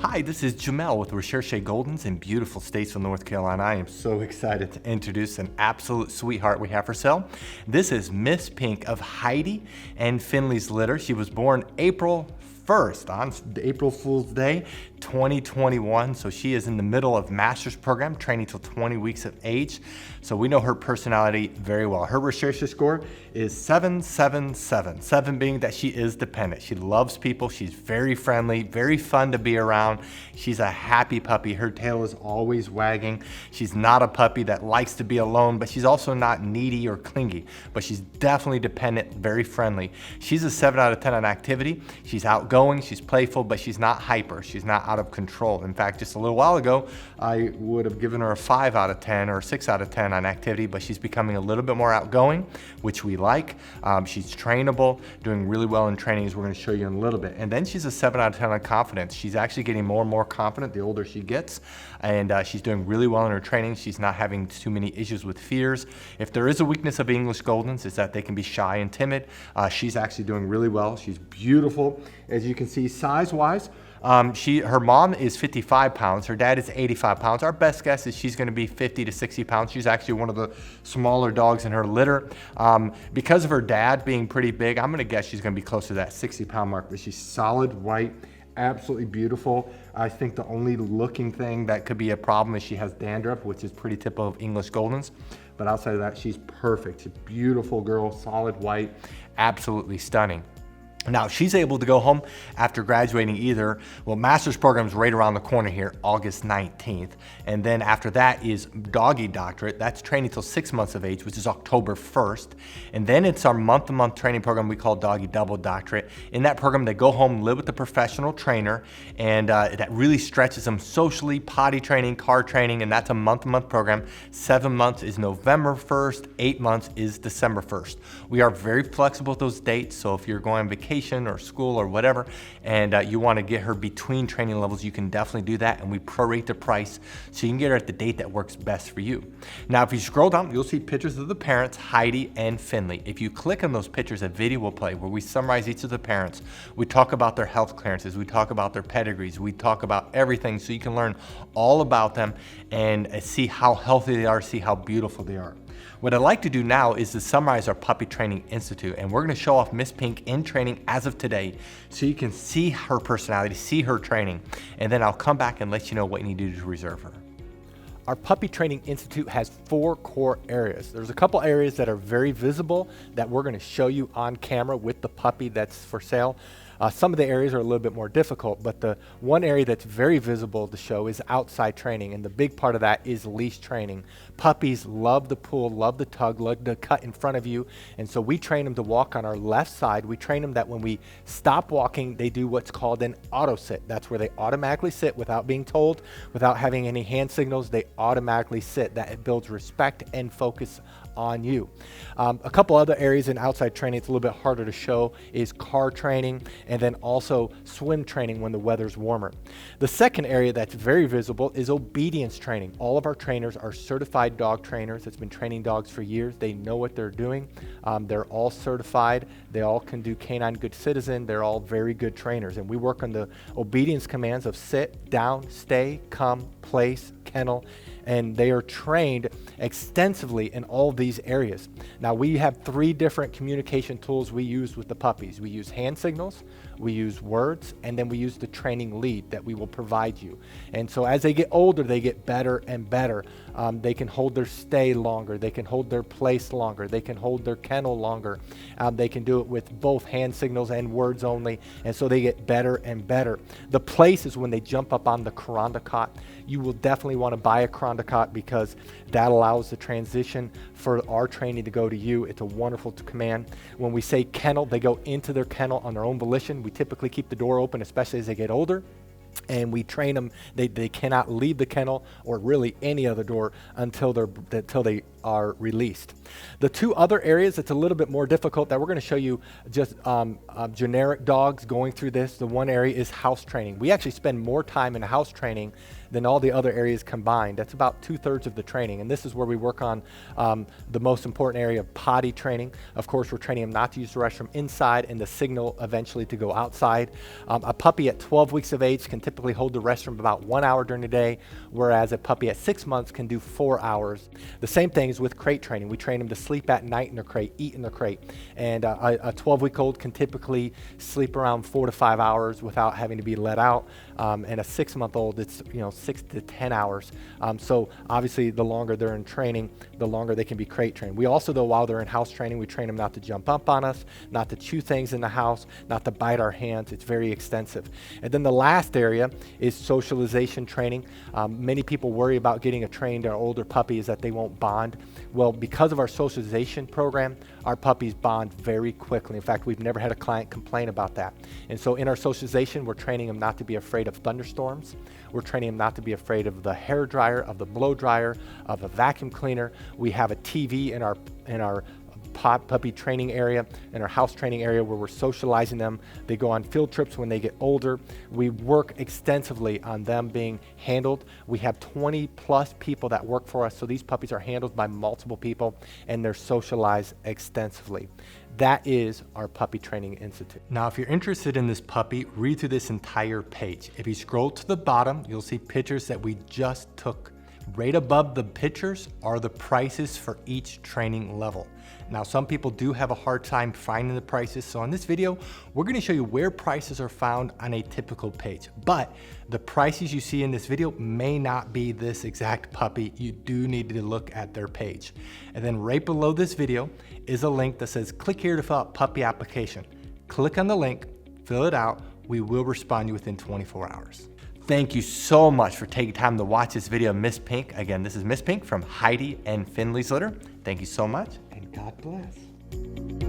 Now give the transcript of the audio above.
Hi, this is Jamel with Recherche Goldens in beautiful Statesville, North Carolina. I am so excited to introduce an absolute sweetheart we have for sale. This is Miss Pink of Heidi and Finley's litter. She was born April 1st on April Fool's Day 2021. So she is in the middle of master's program, training till 20 weeks of age. So we know her personality very well. Her Recherche score is 777. 7 being that she is dependent. She loves people. She's very friendly, very fun to be around. She's a happy puppy. Her tail is always wagging. She's not a puppy that likes to be alone, but she's also not needy or clingy, but she's definitely dependent, very friendly. She's a 7 out of 10 on activity. She's outgoing, she's playful, but she's not hyper. She's not out of control. In fact, just a little while ago, I would have given her a 5 out of 10 or 6 out of 10 on activity, but she's becoming a little bit more outgoing, which we like. She's trainable, doing really well in trainings. We're going to show you in a little bit. And then she's a 7 out of 10 on confidence. She's actually getting more and more confident the older she gets, and she's doing really well in her training. She's not having too many issues with fears. If there is a weakness of English Goldens, is that they can be shy and timid. She's actually doing really well. She's beautiful. As you can see, size-wise, her mom is 55 pounds. Her dad is 85 pounds. Our best guess is she's going to be 50 to 60 pounds. She's actually one of the smaller dogs in her litter. Because of her dad being pretty big, I'm going to guess she's going to be close to that 60-pound mark. But she's solid white, absolutely beautiful. I think the only looking thing that could be a problem is she has dandruff, which is pretty typical of English Goldens. But outside of that, she's perfect. She's a beautiful girl, solid white, absolutely stunning. Now, she's able to go home after graduating master's program is right around the corner here, August 19th. And then after that is doggy doctorate. That's training till 6 months of age, which is October 1st. And then it's our month-to-month training program we call doggy double doctorate. In that program, they go home, live with a professional trainer, and that really stretches them socially, potty training, car training, and that's a month-to-month program. 7 months is November 1st, 8 months is December 1st. We are very flexible with those dates, so if you're going on vacation or school or whatever, and you want to get her between training levels, you can definitely do that, and we prorate the price so you can get her at the date that works best for you. Now, if you scroll down, you'll see pictures of the parents, Heidi and Finley. If you click on those pictures, a video will play where we summarize each of the parents. We talk about their health clearances, we talk about their pedigrees, we talk about everything so you can learn all about them and see how healthy they are, see how beautiful they are. What I'd like to do now is to summarize our Puppy Training Institute, and we're going to show off Miss Pink in training as of today so you can see her personality, see her training, and then I'll come back and let you know what you need to do to reserve her. Our Puppy Training Institute has 4 core areas. There's a couple areas that are very visible that we're going to show you on camera with the puppy that's for sale. Some of the areas are a little bit more difficult, but the one area that's very visible to show is outside training, and the big part of that is leash training. Puppies love the pull, love the tug, love the cut in front of you, and so we train them to walk on our left side. We train them that when we stop walking, they do what's called an auto sit. That's where they automatically sit without being told, without having any hand signals. They automatically sit. That builds respect and focus on you. A couple other areas in outside training it's a little bit harder to show is car training, and then also swim training when the weather's warmer. The second area that's very visible is obedience training. All of our trainers are certified dog trainers that's been training dogs for years. They know what they're doing. They're all certified. They all can do canine good citizen. They're all very good trainers, and we work on the obedience commands of sit, down, stay, come, place, kennel, and they are trained extensively in all of these areas. Now, we have 3 different communication tools we use with the puppies. We use hand signals, we use words, and then we use the training lead that we will provide you. And so as they get older, they get better and better. They can hold their stay longer, they can hold their place longer, they can hold their kennel longer. They can do it with both hand signals and words only, and so they get better and better. The place is when they jump up on the Kuranda cot. You will definitely want to buy a Kuranda cot because that allows the transition for our training to go to you. It's a wonderful command. When we say kennel, they go into their kennel on their own volition. We typically keep the door open, especially as they get older. And we train them, they cannot leave the kennel or really any other door until they are released. The two other areas that's a little bit more difficult that we're going to show you just generic dogs going through this. The one area is house training. We actually spend more time in house training than all the other areas combined. That's about 2/3 of the training, and this is where we work on the most important area of potty training. Of course, we're training them not to use the restroom inside and the signal eventually to go outside. A puppy at 12 weeks of age can typically hold the restroom about 1 hour during the day, whereas a puppy at 6 months can do 4 hours. The same thing is with crate training. We train them to sleep at night in their crate, eat in their crate, and a 12-week-old can typically sleep around 4 to 5 hours without having to be let out, and a 6-month-old, it's 6 to 10 hours. So obviously the longer they're in training, the longer they can be crate trained. We also, though, while they're in house training, we train them not to jump up on us, not to chew things in the house, not to bite our hands. It's very extensive. And then the last area is socialization training. Many people worry about getting a trained or older puppy is that they won't bond. Well, because of our socialization program, our puppies bond very quickly. In fact, we've never had a client complain about that. And so in our socialization, we're training them not to be afraid of thunderstorms. We're training them not to be afraid of the hair dryer, of the blow dryer, of a vacuum cleaner. We have a TV in our puppy training area, in our house training area, where we're socializing them. They go on field trips when they get older. We work extensively on them being handled. We have 20+ people that work for us, so these puppies are handled by multiple people, and they're socialized extensively. That is our Puppy Training Institute. Now, if you're interested in this puppy, read through this entire page. If you scroll to the bottom, you'll see pictures that we just took. Right above the pictures are the prices for each training level. Now, some people do have a hard time finding the prices, so in this video, we're going to show you where prices are found on a typical page. But the prices you see in this video may not be this exact puppy. You do need to look at their page. And then right below this video is a link that says, click here to fill out puppy application. Click on the link, fill it out. We will respond to you within 24 hours. Thank you so much for taking time to watch this video of Miss Pink. Again, this is Miss Pink from Heidi and Finley's Litter. Thank you so much, and God bless.